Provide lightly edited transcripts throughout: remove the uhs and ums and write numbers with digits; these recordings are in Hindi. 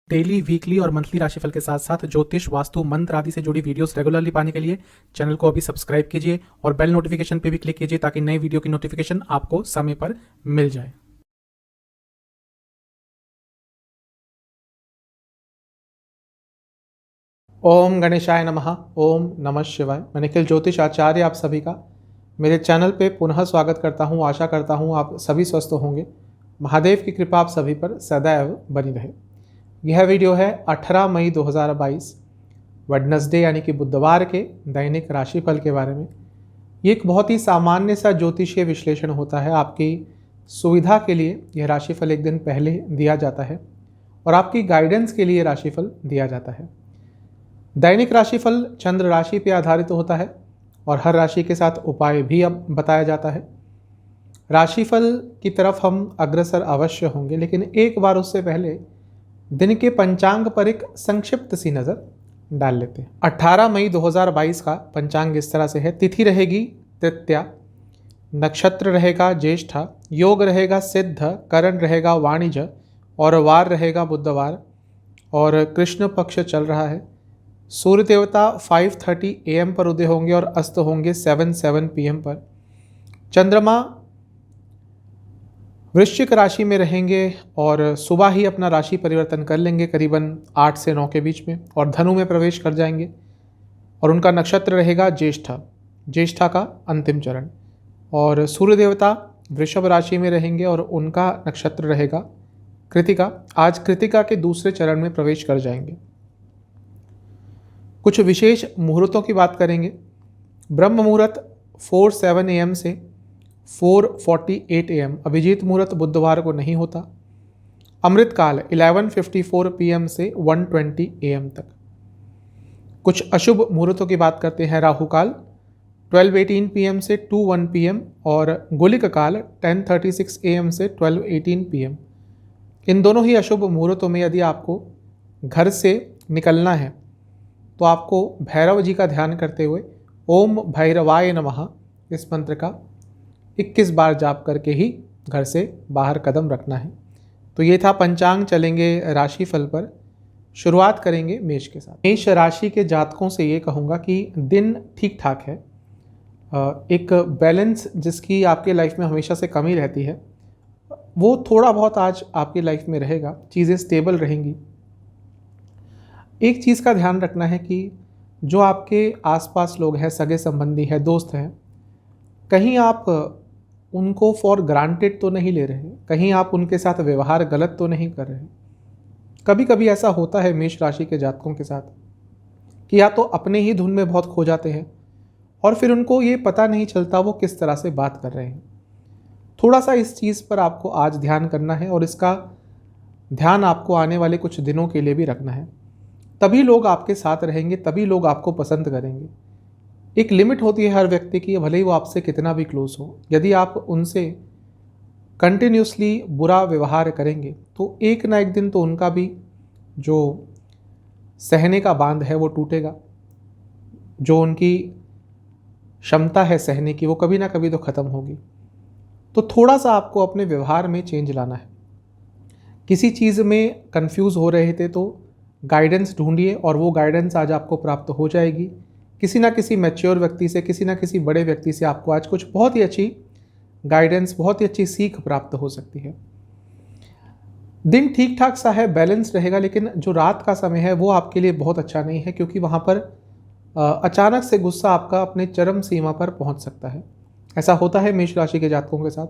डेली, वीकली और मंथली राशिफल के साथ साथ ज्योतिष, वास्तु, मंत्र आदि से जुड़ी वीडियोस रेगुलरली पाने के लिए चैनल को अभी सब्सक्राइब कीजिए और बेल नोटिफिकेशन पे भी क्लिक कीजिए ताकि नई वीडियो की नोटिफिकेशन आपको समय पर मिल जाए। ओम गणेशाय नमः। ओम नमः शिवाय। मैं निखिल ज्योतिष आचार्य आप सभी का मेरे चैनल पे पुनः स्वागत करता हूँ। आशा करता हूँ आप सभी स्वस्थ होंगे। महादेव की कृपा आप सभी पर सदैव बनी रहे। यह वीडियो है 18 मई 2022 वेडनेसडे यानी कि बुधवार के दैनिक राशिफल के बारे में। ये एक बहुत ही सामान्य सा ज्योतिषीय विश्लेषण होता है। आपकी सुविधा के लिए यह राशिफल एक दिन पहले दिया जाता है और आपकी गाइडेंस के लिए राशिफल दिया जाता है। दैनिक राशिफल चंद्र राशि पर आधारित होता है और हर राशि के साथ उपाय भी अब बताया जाता है। राशिफल की तरफ हम अग्रसर अवश्य होंगे, लेकिन एक बार उससे पहले दिन के पंचांग पर एक संक्षिप्त सी नज़र डाल लेते हैं। 18 मई 2022 का पंचांग इस तरह से है। तिथि रहेगी तृतीया, नक्षत्र रहेगा ज्येष्ठा, योग रहेगा सिद्ध, करण रहेगा वाणिज्य और वार रहेगा बुधवार और कृष्ण पक्ष चल रहा है। सूर्य देवता 5:30 AM पर उदय होंगे और अस्त होंगे 7 PM पर। चंद्रमा वृश्चिक राशि में रहेंगे और सुबह ही अपना राशि परिवर्तन कर लेंगे करीबन 8 से 9 के बीच में और धनु में प्रवेश कर जाएंगे और उनका नक्षत्र रहेगा ज्येष्ठा, ज्येष्ठा का अंतिम चरण। और सूर्य देवता वृषभ राशि में रहेंगे और उनका नक्षत्र रहेगा कृतिका। आज कृतिका के दूसरे चरण में प्रवेश कर जाएंगे। कुछ विशेष मुहूर्तों की बात करेंगे। ब्रह्म मुहूर्त 4:07 AM से 4:48 AM। अभिजीत मुहूर्त बुधवार को नहीं होता। अमृत काल 11:54 PM से 1:20 AM तक। कुछ अशुभ मुहूर्तों की बात करते हैं। राहु काल 12:18 PM से 2:1 PM और गुलिक काल 10:36 AM से 12:18 PM। इन दोनों ही अशुभ मुहूर्तों में यदि आपको घर से निकलना है तो आपको भैरव जी का ध्यान करते हुए ओम भैरवाय नमः इस मंत्र का 21 बार जाप करके ही घर से बाहर कदम रखना है। तो ये था पंचांग। चलेंगे राशिफल पर। शुरुआत करेंगे मेष के साथ। मेष राशि के जातकों से ये कहूँगा कि दिन ठीक ठाक है। एक बैलेंस जिसकी आपके लाइफ में हमेशा से कमी रहती है वो थोड़ा बहुत आज आपकी लाइफ में रहेगा। चीज़ें स्टेबल रहेंगी। एक चीज़ का ध्यान रखना है कि जो आपके आसपास लोग हैं, सगे संबंधी हैं, दोस्त हैं, कहीं आप उनको फॉर ग्रांटेड तो नहीं ले रहे, कहीं आप उनके साथ व्यवहार गलत तो नहीं कर रहे। कभी कभी ऐसा होता है मेष राशि के जातकों के साथ कि या तो अपने ही धुन में बहुत खो जाते हैं और फिर उनको ये पता नहीं चलता वो किस तरह से बात कर रहे हैं। थोड़ा सा इस चीज़ पर आपको आज ध्यान करना है और इसका ध्यान आपको आने वाले कुछ दिनों के लिए भी रखना है। तभी लोग आपके साथ रहेंगे, तभी लोग आपको पसंद करेंगे। एक लिमिट होती है हर व्यक्ति की, भले ही वो आपसे कितना भी क्लोज हो। यदि आप उनसे कंटिन्यूसली बुरा व्यवहार करेंगे तो एक ना एक दिन तो उनका भी जो सहने का बांध है वो टूटेगा। जो उनकी क्षमता है सहने की वो कभी ना कभी तो ख़त्म होगी। तो थोड़ा सा आपको अपने व्यवहार में चेंज लाना है। किसी चीज़ में कंफ्यूज हो रहे थे तो गाइडेंस ढूंढिए और वो गाइडेंस आज आपको प्राप्त हो जाएगी। किसी ना किसी मैच्योर व्यक्ति से, किसी ना किसी बड़े व्यक्ति से आपको आज कुछ बहुत ही अच्छी गाइडेंस, बहुत ही अच्छी सीख प्राप्त हो सकती है। दिन ठीक ठाक सा है, बैलेंस रहेगा, लेकिन जो रात का समय है वो आपके लिए बहुत अच्छा नहीं है क्योंकि वहाँ पर अचानक से गुस्सा आपका अपने चरम सीमा पर पहुँच सकता है। ऐसा होता है मेष राशि के जातकों के साथ।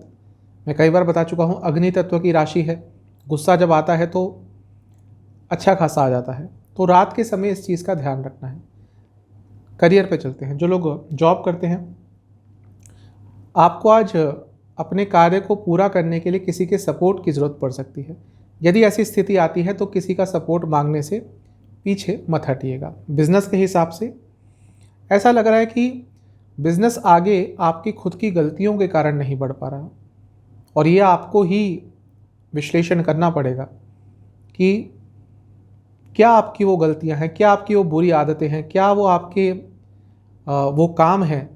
मैं कई बार बता चुका हूँ, अग्नि तत्व की राशि है। गुस्सा जब आता है तो अच्छा खासा आ जाता है। तो रात के समय इस चीज़ का ध्यान रखना है। करियर पे चलते हैं। जो लोग जॉब करते हैं, आपको आज अपने कार्य को पूरा करने के लिए किसी के सपोर्ट की ज़रूरत पड़ सकती है। यदि ऐसी स्थिति आती है तो किसी का सपोर्ट मांगने से पीछे मत हटिएगा। बिजनेस के हिसाब से ऐसा लग रहा है कि बिजनेस आगे आपकी खुद की गलतियों के कारण नहीं बढ़ पा रहा और ये आपको ही विश्लेषण करना पड़ेगा कि क्या आपकी वो गलतियां हैं, क्या आपकी वो बुरी आदतें हैं, क्या वो आपके वो काम हैं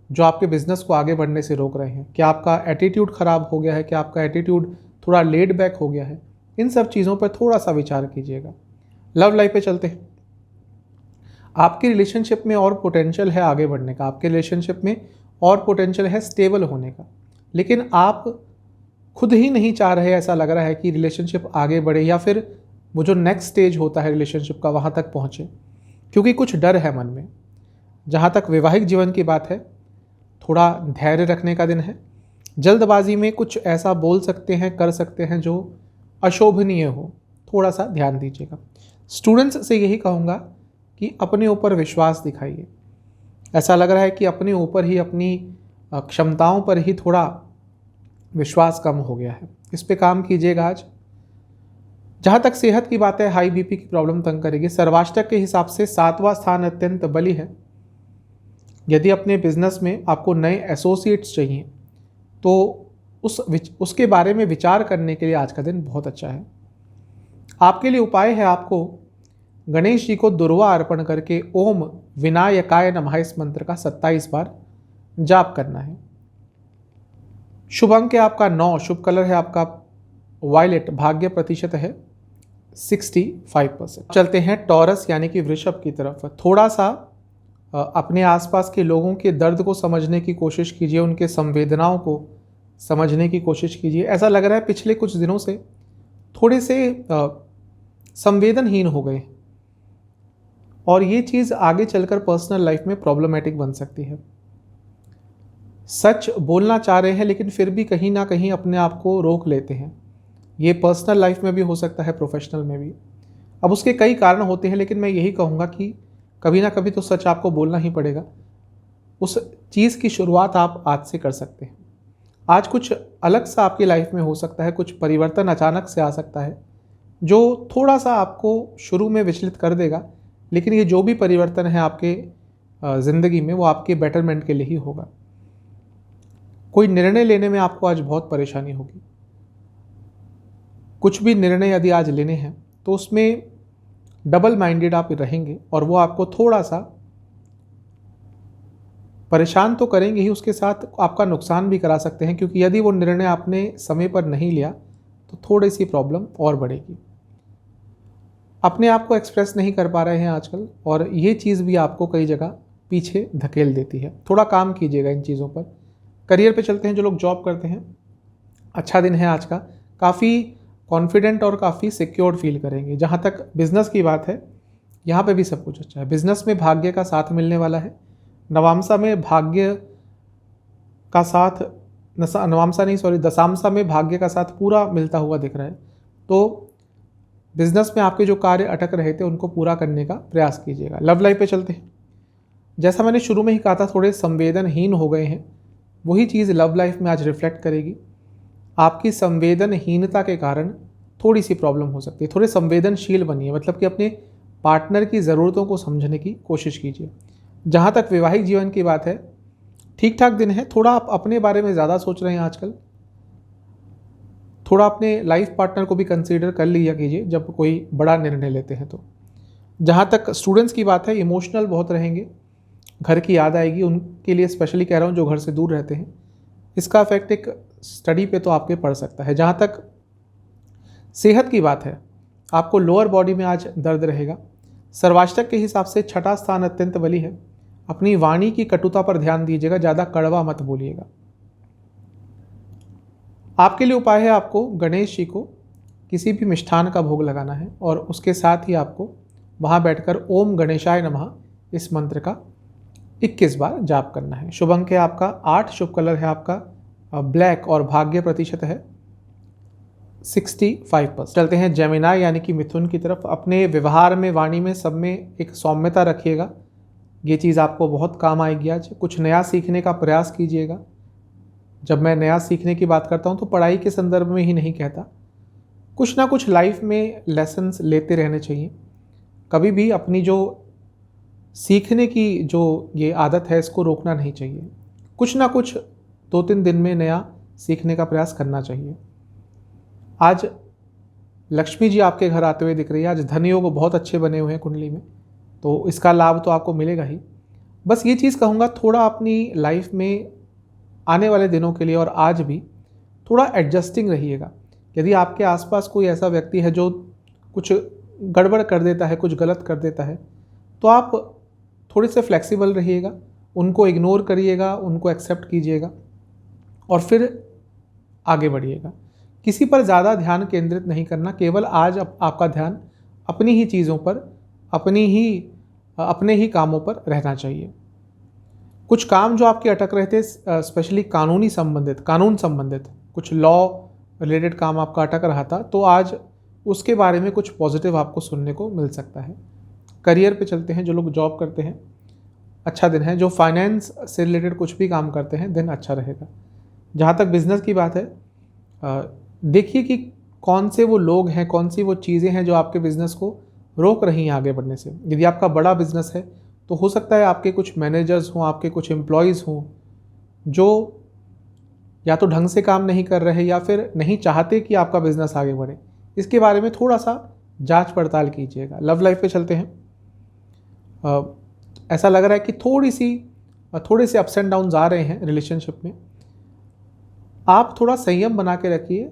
जो आपके बिजनेस को आगे बढ़ने से रोक रहे हैं। क्या आपका एटीट्यूड ख़राब हो गया है, क्या आपका एटीट्यूड थोड़ा लेड बैक हो गया है। इन सब चीज़ों पर थोड़ा सा विचार कीजिएगा। लव लाइफ पे चलते हैं। आपकी रिलेशनशिप में और पोटेंशियल है आगे बढ़ने का, आपके रिलेशनशिप में और पोटेंशियल है स्टेबल होने का, लेकिन आप खुद ही नहीं चाह रहे, ऐसा लग रहा है कि रिलेशनशिप आगे बढ़े या फिर वो जो नेक्स्ट स्टेज होता है रिलेशनशिप का वहाँ तक पहुँचे, क्योंकि कुछ डर है मन में। जहाँ तक वैवाहिक जीवन की बात है, थोड़ा धैर्य रखने का दिन है। जल्दबाजी में कुछ ऐसा बोल सकते हैं, कर सकते हैं जो अशोभनीय हो, थोड़ा सा ध्यान दीजिएगा। स्टूडेंट्स से यही कहूँगा कि अपने ऊपर विश्वास दिखाइए। ऐसा लग रहा है कि अपने ऊपर ही, अपनी क्षमताओं पर ही थोड़ा विश्वास कम हो गया है, इस पे काम कीजिएगा आज। जहाँ तक सेहत की बात है, हाई बीपी की प्रॉब्लम तंग करेगी। सर्वाष्टक के हिसाब से 7वां स्थान अत्यंत बली है। यदि अपने बिजनेस में आपको नए एसोसिएट्स चाहिए तो उसके बारे में विचार करने के लिए आज का दिन बहुत अच्छा है। आपके लिए उपाय है, आपको गणेश जी को दुर्वा अर्पण करके ओम विनायकाय नमः इस मंत्र का 27 बार जाप करना है। शुभ अंक है आपका 9, शुभ कलर है आपका वायलेट, भाग्य प्रतिशत है 65%। चलते हैं टॉरस यानी कि वृषभ की तरफ। थोड़ा सा अपने आसपास के लोगों के दर्द को समझने की कोशिश कीजिए, उनके संवेदनाओं को समझने की कोशिश कीजिए। ऐसा लग रहा है पिछले कुछ दिनों से थोड़े से संवेदनहीन हो गए और ये चीज़ आगे चलकर पर्सनल लाइफ में प्रॉब्लमेटिक बन सकती है। सच बोलना चाह रहे हैं लेकिन फिर भी कहीं ना कहीं अपने आप को रोक लेते हैं। ये पर्सनल लाइफ में भी हो सकता है, प्रोफेशनल में भी। अब उसके कई कारण होते हैं, लेकिन मैं यही कहूँगा कि कभी ना कभी तो सच आपको बोलना ही पड़ेगा। उस चीज़ की शुरुआत आप आज से कर सकते हैं। आज कुछ अलग सा आपकी लाइफ में हो सकता है, कुछ परिवर्तन अचानक से आ सकता है जो थोड़ा सा आपको शुरू में विचलित कर देगा, लेकिन ये जो भी परिवर्तन है आपके ज़िंदगी में वो आपके बेटरमेंट के लिए ही होगा। कोई निर्णय लेने में आपको आज बहुत परेशानी होगी। कुछ भी निर्णय यदि आज लेने हैं तो उसमें डबल माइंडेड आप रहेंगे और वो आपको थोड़ा सा परेशान तो करेंगे ही, उसके साथ आपका नुकसान भी करा सकते हैं, क्योंकि यदि वो निर्णय आपने समय पर नहीं लिया तो थोड़ी सी प्रॉब्लम और बढ़ेगी। अपने आप को एक्सप्रेस नहीं कर पा रहे हैं आजकल और ये चीज़ भी आपको कई जगह पीछे धकेल देती है। थोड़ा काम कीजिएगा इन चीज़ों पर। करियर पे चलते हैं। जो लोग जॉब करते हैं, अच्छा दिन है आज का। काफ़ी कॉन्फिडेंट और काफ़ी सिक्योर्ड फील करेंगे। जहाँ तक बिज़नेस की बात है, यहाँ पे भी सब कुछ अच्छा है। बिज़नेस में भाग्य का साथ मिलने वाला है। नवामसा में भाग्य का साथ, दशामसा में भाग्य का साथ पूरा मिलता हुआ दिख रहा है। तो बिज़नेस में आपके जो कार्य अटक रहे थे उनको पूरा करने का प्रयास कीजिएगा। लव लाइफ पे चलते हैं। जैसा मैंने शुरू में ही कहा था, थोड़े संवेदनहीन हो गए हैं, वही चीज़ लव लाइफ में आज रिफ्लेक्ट करेगी। आपकी संवेदनहीनता के कारण थोड़ी सी प्रॉब्लम हो सकती है। थोड़े संवेदनशील बनिए, मतलब कि अपने पार्टनर की ज़रूरतों को समझने की कोशिश कीजिए। जहाँ तक वैवाहिक जीवन की बात है, ठीक ठाक दिन है। थोड़ा आप अपने बारे में ज़्यादा सोच रहे हैं आजकल। थोड़ा अपने लाइफ पार्टनर को भी कंसीडर कर लिया कीजिए जब कोई बड़ा निर्णय लेते हैं तो। जहाँ तक स्टूडेंट्स की बात है, इमोशनल बहुत रहेंगे। घर की याद आएगी, उनके लिए स्पेशली कह रहा हूँ जो घर से दूर रहते हैं। इसका इफेक्ट एक स्टडी पे तो आपके पड़ सकता है। जहाँ तक सेहत की बात है, आपको लोअर बॉडी में आज दर्द रहेगा। सर्वाष्टक के हिसाब से 6वां स्थान अत्यंत बली है। अपनी वाणी की कटुता पर ध्यान दीजिएगा, ज़्यादा कड़वा मत बोलिएगा। आपके लिए उपाय है, आपको गणेश जी को किसी भी मिष्ठान का भोग लगाना है और उसके साथ ही आपको वहाँ बैठकर ओम गणेशाय नमः इस मंत्र का 21 बार जाप करना है। शुभ अंक है आपका 8, शुभ कलर है आपका ब्लैक और भाग्य प्रतिशत है 65%। चलते हैं जेमिनाई यानी कि मिथुन की तरफ। अपने व्यवहार में, वाणी में, सब में एक सौम्यता रखिएगा। ये चीज़ आपको बहुत काम आएगी आज। कुछ नया सीखने का प्रयास कीजिएगा। जब मैं नया सीखने की बात करता हूँ तो पढ़ाई के संदर्भ में ही नहीं कहता, कुछ ना कुछ लाइफ में लेसन्स लेते रहने चाहिए। कभी भी अपनी जो सीखने की जो ये आदत है इसको रोकना नहीं चाहिए। कुछ ना कुछ 2-3 दिन में नया सीखने का प्रयास करना चाहिए। आज लक्ष्मी जी आपके घर आते हुए दिख रही है। आज धन योग बहुत अच्छे बने हुए हैं कुंडली में, तो इसका लाभ तो आपको मिलेगा ही। बस ये चीज़ कहूँगा, थोड़ा अपनी लाइफ में आने वाले दिनों के लिए और आज भी थोड़ा एडजस्टिंग रहिएगा। यदि आपके आसपास कोई ऐसा व्यक्ति है जो कुछ गड़बड़ कर देता है, कुछ गलत कर देता है, तो आप थोड़े से फ्लेक्सिबल रहिएगा, उनको इग्नोर करिएगा, उनको एक्सेप्ट कीजिएगा और फिर आगे बढ़िएगा। किसी पर ज़्यादा ध्यान केंद्रित नहीं करना, केवल आज आपका ध्यान अपनी ही चीज़ों पर, अपने ही कामों पर रहना चाहिए। कुछ काम जो आपके अटक रहे थे, स्पेशली कानून संबंधित कुछ लॉ रिलेटेड काम आपका अटक रहा था, तो आज उसके बारे में कुछ पॉजिटिव आपको सुनने को मिल सकता है। करियर पे चलते हैं, जो लोग जॉब करते हैं अच्छा दिन है, जो फाइनेंस से रिलेटेड कुछ भी काम करते हैं दिन अच्छा रहेगा। जहाँ तक बिज़नेस की बात है, देखिए कि कौन से वो लोग हैं, कौन सी वो चीज़ें हैं जो आपके बिज़नेस को रोक रही हैं आगे बढ़ने से। यदि आपका बड़ा बिज़नेस है तो हो सकता है आपके कुछ मैनेजर्स हों, आपके कुछ एम्प्लॉयज़ हों जो या तो ढंग से काम नहीं कर रहे या फिर नहीं चाहते कि आपका बिज़नेस आगे बढ़े। इसके बारे में थोड़ा सा जांच पड़ताल कीजिएगा। लव लाइफ पे चलते हैं। ऐसा लग रहा है कि थोड़े से अप्स एंड डाउन्स आ रहे हैं रिलेशनशिप में। आप थोड़ा संयम बना के रखिए।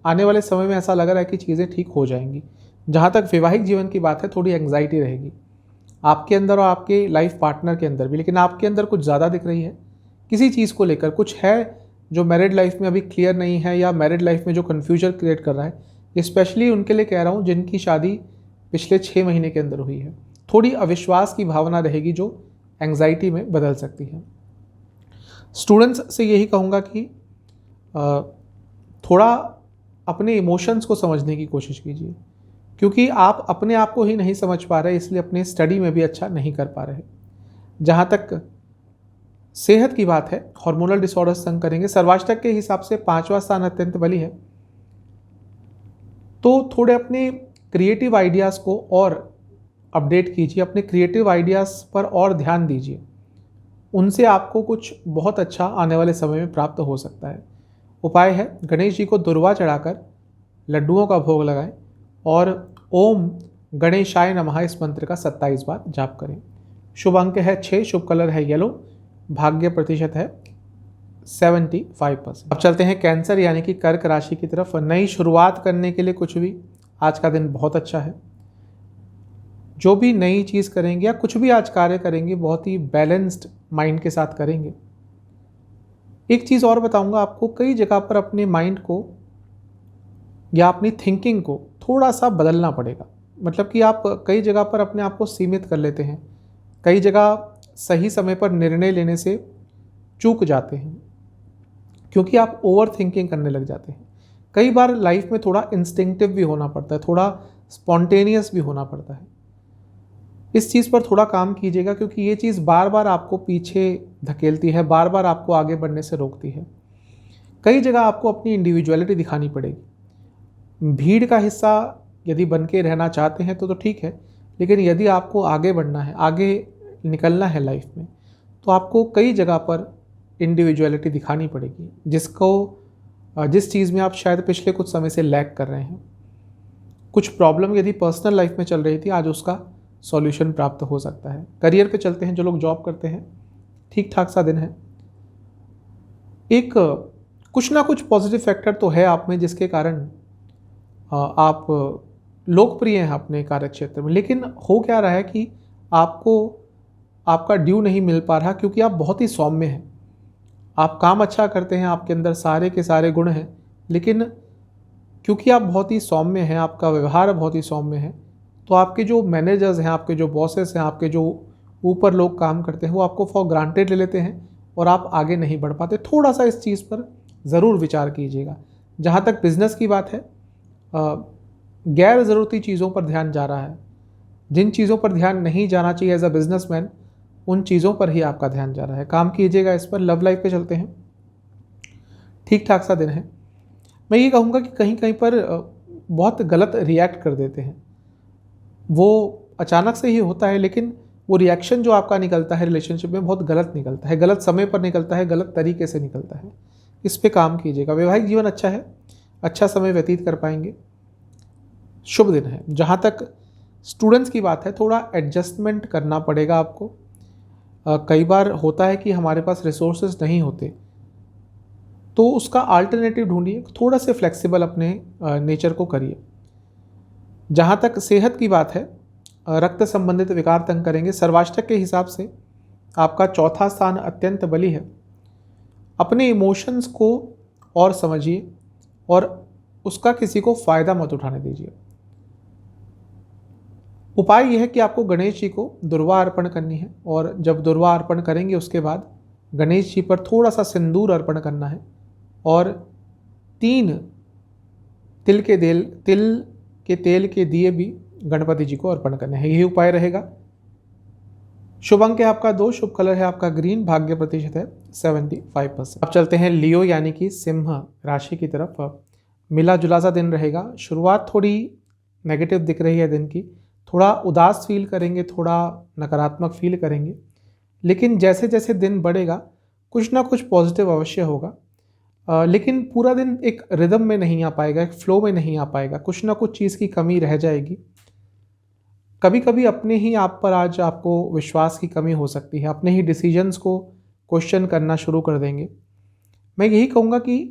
आने वाले समय में ऐसा लग रहा है कि चीज़ें ठीक हो जाएंगी। जहाँ तक वैवाहिक जीवन की बात है, थोड़ी एंग्जाइटी रहेगी आपके अंदर और आपके लाइफ पार्टनर के अंदर भी, लेकिन आपके अंदर कुछ ज़्यादा दिख रही है। किसी चीज़ को लेकर कुछ है जो मैरिड लाइफ में अभी क्लियर नहीं है, या मैरिड लाइफ में जो कन्फ्यूजन क्रिएट कर रहा है। स्पेशली उनके लिए कह रहा हूँ जिनकी शादी पिछले 6 महीने के अंदर हुई है। थोड़ी अविश्वास की भावना रहेगी जो एंग्जाइटी में बदल सकती है। स्टूडेंट्स से यही कहूँगा कि थोड़ा अपने इमोशंस को समझने की कोशिश कीजिए, क्योंकि आप अपने आप को ही नहीं समझ पा रहे, इसलिए अपने स्टडी में भी अच्छा नहीं कर पा रहे। जहाँ तक सेहत की बात है, हार्मोनल डिसऑर्डर्स तंग करेंगे। सर्वाष्टक के हिसाब से 5वां स्थान अत्यंत बली है, तो थोड़े अपने क्रिएटिव आइडियाज़ को और अपडेट कीजिए, अपने क्रिएटिव आइडियाज़ पर और ध्यान दीजिए। उनसे आपको कुछ बहुत अच्छा आने वाले समय में प्राप्त हो सकता है। उपाय है, गणेश जी को दुर्वा चढ़ाकर लड्डुओं का भोग लगाएं और ओम गणेशाय नमः इस मंत्र का 27 बार जाप करें। शुभ अंक है 6, शुभ कलर है येलो, भाग्य प्रतिशत है 75%। अब चलते हैं कैंसर यानी कि कर्क राशि की तरफ। नई शुरुआत करने के लिए कुछ भी आज का दिन बहुत अच्छा है। जो भी नई चीज़ करेंगे या कुछ भी आज कार्य करेंगे, बहुत ही बैलेंस्ड माइंड के साथ करेंगे। एक चीज़ और बताऊंगा आपको, कई जगह पर अपने माइंड को या अपनी थिंकिंग को थोड़ा सा बदलना पड़ेगा। मतलब कि आप कई जगह पर अपने आप को सीमित कर लेते हैं, कई जगह सही समय पर निर्णय लेने से चूक जाते हैं क्योंकि आप ओवर थिंकिंग करने लग जाते हैं। कई बार लाइफ में थोड़ा इंस्टिंक्टिव भी होना पड़ता है, थोड़ा स्पॉन्टेनियस भी होना पड़ता है। इस चीज़ पर थोड़ा काम कीजिएगा, क्योंकि ये चीज़ बार बार आपको पीछे धकेलती है, बार बार आपको आगे बढ़ने से रोकती है। कई जगह आपको अपनी इंडिविजुअलिटी दिखानी पड़ेगी। भीड़ का हिस्सा यदि बन के रहना चाहते हैं तो ठीक है, लेकिन यदि आपको आगे बढ़ना है, आगे निकलना है लाइफ में, तो आपको कई जगह पर इंडिविजुअलिटी दिखानी पड़ेगी, जिस चीज़ में आप शायद पिछले कुछ समय से लैग कर रहे हैं। कुछ प्रॉब्लम यदि पर्सनल लाइफ में चल रही थी, आज उसका सॉल्यूशन प्राप्त हो सकता है। करियर पे चलते हैं, जो लोग जॉब करते हैं ठीक ठाक सा दिन है। एक कुछ ना कुछ पॉजिटिव फैक्टर तो है आप में, जिसके कारण आप लोकप्रिय हैं अपने कार्य क्षेत्र में। लेकिन हो क्या रहा है कि आपको आपका ड्यू नहीं मिल पा रहा, क्योंकि आप बहुत ही सौम्य हैं। आप काम अच्छा करते हैं, आपके अंदर सारे के सारे गुण हैं, लेकिन क्योंकि आप बहुत ही सौम्य हैं, आपका व्यवहार बहुत ही सौम्य है, तो आपके जो मैनेजर्स हैं, आपके जो बॉसेस हैं, आपके जो ऊपर लोग काम करते हैं, वो आपको फॉर ग्रांटेड ले लेते हैं और आप आगे नहीं बढ़ पाते। थोड़ा सा इस चीज़ पर ज़रूर विचार कीजिएगा। जहाँ तक बिज़नेस की बात है, गैर ज़रूरती चीज़ों पर ध्यान जा रहा है। जिन चीज़ों पर ध्यान नहीं जाना चाहिए एज अ बिजनेसमैन, उन चीज़ों पर ही आपका ध्यान जा रहा है। काम कीजिएगा इस पर। लव लाइफ पे चलते हैं, ठीक ठाक सा दिन है। मैं ये कहूँगा कि कहीं कहीं पर बहुत गलत रिएक्ट कर देते हैं। वो अचानक से ही होता है, लेकिन वो रिएक्शन जो आपका निकलता है रिलेशनशिप में बहुत गलत निकलता है, गलत समय पर निकलता है, गलत तरीके से निकलता है। इस पे काम कीजिएगा। वैवाहिक जीवन अच्छा है, अच्छा समय व्यतीत कर पाएंगे, शुभ दिन है। जहाँ तक स्टूडेंट्स की बात है, थोड़ा एडजस्टमेंट करना पड़ेगा आपको। कई बार होता है कि हमारे पास रिसोर्सेज नहीं होते, तो उसका अल्टरनेटिव ढूंढिए, थोड़ा से फ्लेक्सिबल अपने नेचर को करिए। जहाँ तक सेहत की बात है, रक्त संबंधित विकार तंग करेंगे। सर्वाष्टक के हिसाब से आपका चौथा स्थान अत्यंत बली है। अपने इमोशंस को और समझिए और उसका किसी को फ़ायदा मत उठाने दीजिए। उपाय यह है कि आपको गणेश जी को दुर्वा अर्पण करनी है, और जब दुर्वा अर्पण करेंगे उसके बाद गणेश जी पर थोड़ा सा सिंदूर अर्पण करना है और 3 तिल के तेल के दिए भी गणपति जी को अर्पण करने हैं। यही उपाय रहेगा। शुभ अंक है आपका 2, शुभ कलर है आपका ग्रीन, भाग्य प्रतिशत है 75%। अब चलते हैं लियो यानी कि सिंह राशि की तरफ। मिला जुला सा दिन रहेगा। शुरुआत थोड़ी नेगेटिव दिख रही है दिन की, थोड़ा उदास फील करेंगे, थोड़ा नकारात्मक फील करेंगे, लेकिन जैसे जैसे दिन बढ़ेगा कुछ ना कुछ पॉजिटिव अवश्य होगा। लेकिन पूरा दिन एक रिदम में नहीं आ पाएगा, एक फ्लो में नहीं आ पाएगा, कुछ ना कुछ चीज़ की कमी रह जाएगी। कभी कभी अपने ही आप पर आज आपको विश्वास की कमी हो सकती है, अपने ही डिसीजंस को क्वेश्चन करना शुरू कर देंगे। मैं यही कहूँगा कि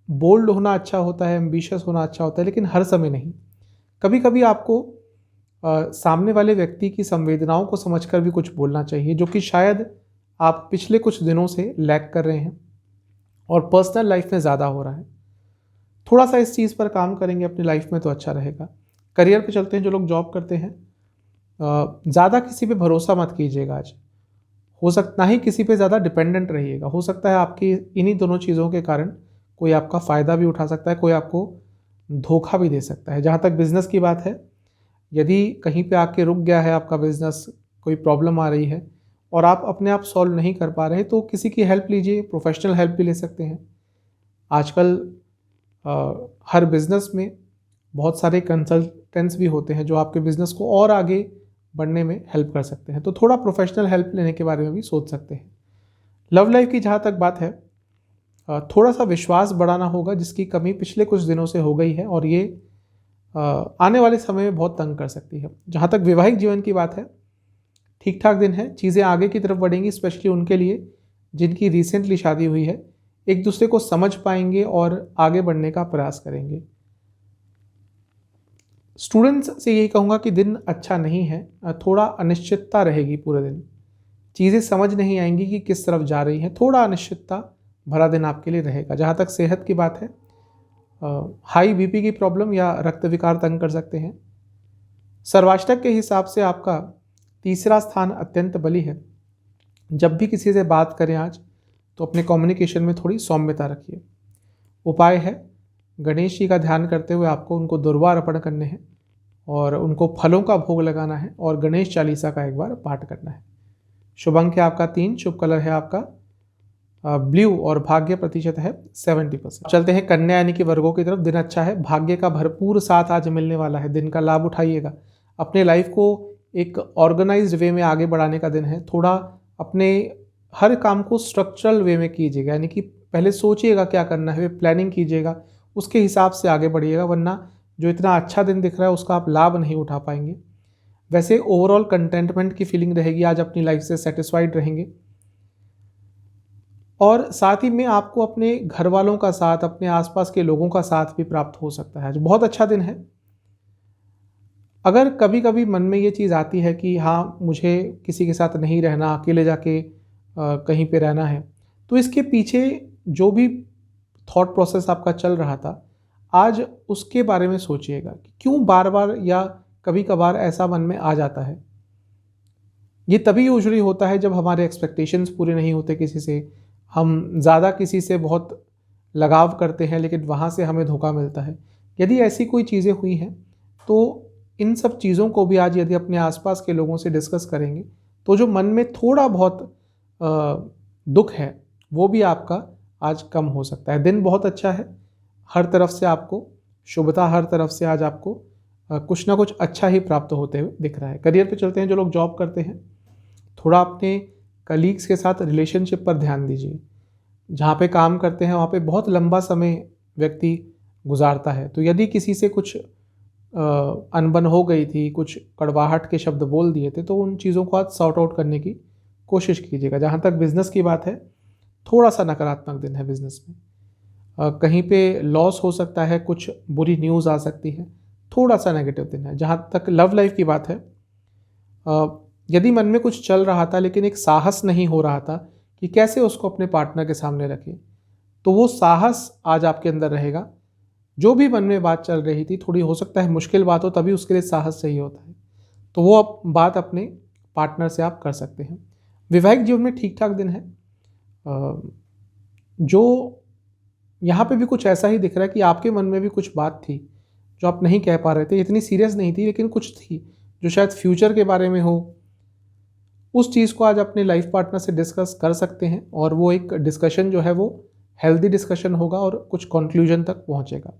बोल्ड होना अच्छा होता है, एम्बिशियस होना अच्छा होता है, लेकिन हर समय नहीं। कभी कभी आपको सामने वाले व्यक्ति की संवेदनाओं को समझकर भी कुछ बोलना चाहिए, जो कि शायद आप पिछले कुछ दिनों से लैक कर रहे हैं और पर्सनल लाइफ में ज़्यादा हो रहा है। थोड़ा सा इस चीज़ पर काम करेंगे अपनी लाइफ में तो अच्छा रहेगा। करियर पे चलते हैं। जो लोग जॉब करते हैं, ज़्यादा किसी पे भरोसा मत कीजिएगा आज। हो सकता ही किसी पे ज़्यादा डिपेंडेंट रहिएगा। हो सकता है आपकी इन्हीं दोनों चीज़ों के कारण कोई आपका फ़ायदा भी उठा सकता है, कोई आपको धोखा भी दे सकता है। जहाँ तक बिज़नेस की बात है, यदि कहीं पे आके रुक गया है आपका बिज़नेस, कोई प्रॉब्लम आ रही है और आप अपने आप सॉल्व नहीं कर पा रहे, तो किसी की हेल्प लीजिए, प्रोफेशनल हेल्प भी ले सकते हैं। आजकल हर बिज़नेस में बहुत सारे कंसल्टेंट्स भी होते हैं जो आपके बिज़नेस को और आगे बढ़ने में हेल्प कर सकते हैं, तो थोड़ा प्रोफेशनल हेल्प लेने के बारे में भी सोच सकते हैं। लव लाइफ की जहाँ तक बात है, थोड़ा सा विश्वास बढ़ाना होगा, जिसकी कमी पिछले कुछ दिनों से हो गई है और ये आने वाले समय में बहुत तंग कर सकती है। जहाँ तक वैवाहिक जीवन की बात है, ठीक ठाक दिन है। चीज़ें आगे की तरफ बढ़ेंगी, स्पेशली उनके लिए जिनकी रिसेंटली शादी हुई है। एक दूसरे को समझ पाएंगे और आगे बढ़ने का प्रयास करेंगे। स्टूडेंट्स से यही कहूँगा कि दिन अच्छा नहीं है, थोड़ा अनिश्चितता रहेगी पूरे दिन, चीज़ें समझ नहीं आएंगी कि किस तरफ जा रही हैं, थोड़ा अनिश्चितता भरा दिन आपके लिए रहेगा। जहाँ तक सेहत की बात है, हाई बीपी की प्रॉब्लम या रक्त विकार तंग कर सकते हैं। सर्वाष्टक के हिसाब से आपका तीसरा स्थान अत्यंत बली है। जब भी किसी से बात करें आज, तो अपने कम्युनिकेशन में थोड़ी सौम्यता रखिए। उपाय है गणेश जी का ध्यान करते हुए आपको उनको दुर्वा अर्पण करने हैं और उनको फलों का भोग लगाना है और गणेश चालीसा का एक बार पाठ करना है। शुभ अंक है आपका 3, शुभ कलर है आपका ब्लू और भाग्य प्रतिशत है 70%। चलते हैं कन्या यानी कि वर्गों की तरफ। दिन अच्छा है, भाग्य का भरपूर साथ आज मिलने वाला है। दिन का लाभ उठाइएगा। अपने लाइफ को एक ऑर्गेनाइज्ड वे में आगे बढ़ाने का दिन है। थोड़ा अपने हर काम को स्ट्रक्चरल वे में कीजिएगा, यानी कि पहले सोचिएगा क्या करना है, प्लानिंग कीजिएगा, उसके हिसाब से आगे बढ़िएगा, वरना जो इतना अच्छा दिन दिख रहा है उसका आप लाभ नहीं उठा पाएंगे। वैसे ओवरऑल कंटेंटमेंट की फीलिंग रहेगी, आज अपनी लाइफ से सेटिस्फाइड रहेंगे। और साथ ही में आपको अपने घर वालों का साथ, अपने आसपास के लोगों का साथ भी प्राप्त हो सकता है। आज बहुत अच्छा दिन है। अगर कभी कभी मन में ये चीज़ आती है कि हाँ, मुझे किसी के साथ नहीं रहना, अकेले जाके कहीं पे रहना है, तो इसके पीछे जो भी थॉट प्रोसेस आपका चल रहा था, आज उसके बारे में सोचिएगा कि क्यों बार बार या कभी कभार ऐसा मन में आ जाता है। ये तभी यूजुअली होता है जब हमारे एक्सपेक्टेशंस पूरे नहीं होते किसी से, हम ज़्यादा किसी से बहुत लगाव करते हैं लेकिन वहाँ से हमें धोखा मिलता है। यदि ऐसी कोई चीज़ें हुई हैं, तो इन सब चीज़ों को भी आज यदि अपने आसपास के लोगों से डिस्कस करेंगे, तो जो मन में थोड़ा बहुत दुख है वो भी आपका आज कम हो सकता है। दिन बहुत अच्छा है, हर तरफ से आपको शुभता, हर तरफ से आज आपको कुछ ना कुछ अच्छा ही प्राप्त होते हुए दिख रहा है। करियर पे चलते हैं। जो लोग जॉब करते हैं, थोड़ा अपने कलीग्स के साथ रिलेशनशिप पर ध्यान दीजिए। जहाँ पे काम करते हैं वहाँ पे बहुत लंबा समय व्यक्ति गुजारता है, तो यदि किसी से कुछ अनबन हो गई थी, कुछ कड़वाहट के शब्द बोल दिए थे, तो उन चीज़ों को आज सॉर्ट आउट करने की कोशिश कीजिएगा। जहाँ तक बिज़नेस की बात है, थोड़ा सा नकारात्मक दिन है बिज़नेस में। कहीं पे लॉस हो सकता है, कुछ बुरी न्यूज़ आ सकती है, थोड़ा सा नेगेटिव दिन है। जहाँ तक लव लाइफ की बात है, यदि मन में कुछ चल रहा था लेकिन एक साहस नहीं हो रहा था कि कैसे उसको अपने पार्टनर के सामने रखें, तो वो साहस आज आपके अंदर रहेगा। जो भी मन में बात चल रही थी, थोड़ी हो सकता है मुश्किल बात हो, तभी उसके लिए साहस चाहिए होता है, तो वो बात अपने पार्टनर से आप कर सकते हैं। वैवाहिक जीवन में ठीक ठाक दिन है। जो यहाँ पे भी कुछ ऐसा ही दिख रहा है कि आपके मन में भी कुछ बात थी जो आप नहीं कह पा रहे थे, इतनी सीरियस नहीं थी लेकिन कुछ थी जो शायद फ्यूचर के बारे में हो। उस चीज़ को आज अपने लाइफ पार्टनर से डिस्कस कर सकते हैं और वो एक डिस्कशन जो है वो हेल्दी डिस्कशन होगा और कुछ कंक्लूजन तक पहुंचेगा।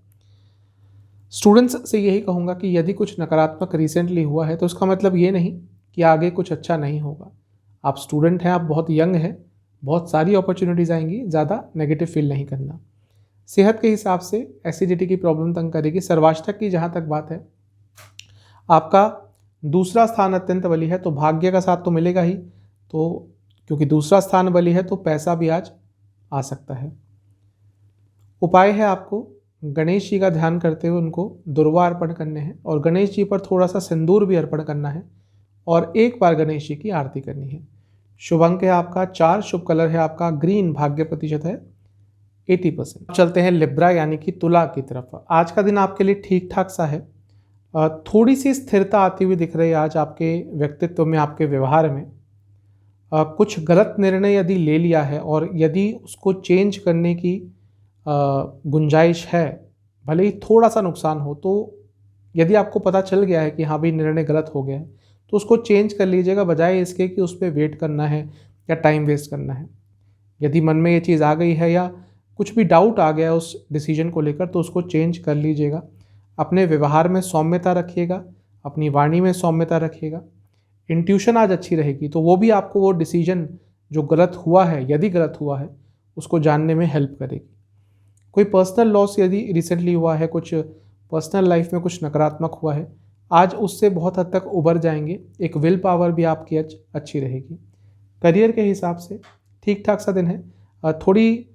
स्टूडेंट्स से यही कहूँगा कि यदि कुछ नकारात्मक रिसेंटली हुआ है तो उसका मतलब ये नहीं कि आगे कुछ अच्छा नहीं होगा। आप स्टूडेंट हैं, आप बहुत यंग हैं, बहुत सारी अपॉर्चुनिटीज़ आएंगी, ज़्यादा नेगेटिव फील नहीं करना। सेहत के हिसाब से एसिडिटी की प्रॉब्लम तंग करेगी। सर्वाष्टक की जहाँ तक बात है, आपका दूसरा स्थान अत्यंत बली है, तो भाग्य का साथ तो मिलेगा ही, तो क्योंकि दूसरा स्थान बली है तो पैसा भी आज आ सकता है। उपाय है आपको गणेश जी का ध्यान करते हुए उनको दुर्वा अर्पण करने हैं और गणेश जी पर थोड़ा सा सिंदूर भी अर्पण करना है और एक बार गणेश जी की आरती करनी है। शुभ अंक है आपका 4, शुभ कलर है आपका ग्रीन, भाग्य प्रतिशत है 80%। चलते हैं लिब्रा यानी कि तुला की तरफ। आज का दिन आपके लिए ठीक ठाक सा है। थोड़ी सी स्थिरता आती हुई दिख रही है आज आपके व्यक्तित्व में, आपके व्यवहार में। कुछ गलत निर्णय यदि ले लिया है और यदि उसको चेंज करने की गुंजाइश है, भले ही थोड़ा सा नुकसान हो, तो यदि आपको पता चल गया है कि हाँ भाई निर्णय गलत हो गया है, तो उसको चेंज कर लीजिएगा, बजाय इसके कि उस पर वेट करना है या टाइम वेस्ट करना है। यदि मन में ये चीज़ आ गई है या कुछ भी डाउट आ गया है उस डिसीजन को लेकर, तो उसको चेंज कर लीजिएगा। अपने व्यवहार में सौम्यता रखिएगा, अपनी वाणी में सौम्यता रखिएगा। इंट्यूशन आज अच्छी रहेगी, तो वो भी आपको वो डिसीजन जो गलत हुआ है, यदि गलत हुआ है, उसको जानने में हेल्प करेगी। कोई पर्सनल लॉस यदि रिसेंटली हुआ है, कुछ पर्सनल लाइफ में कुछ नकारात्मक हुआ है, आज उससे बहुत हद तक उबर जाएंगे। एक विल पावर भी आपकी अच्छी रहेगी। करियर के हिसाब से ठीक ठाक सा दिन है। थोड़ी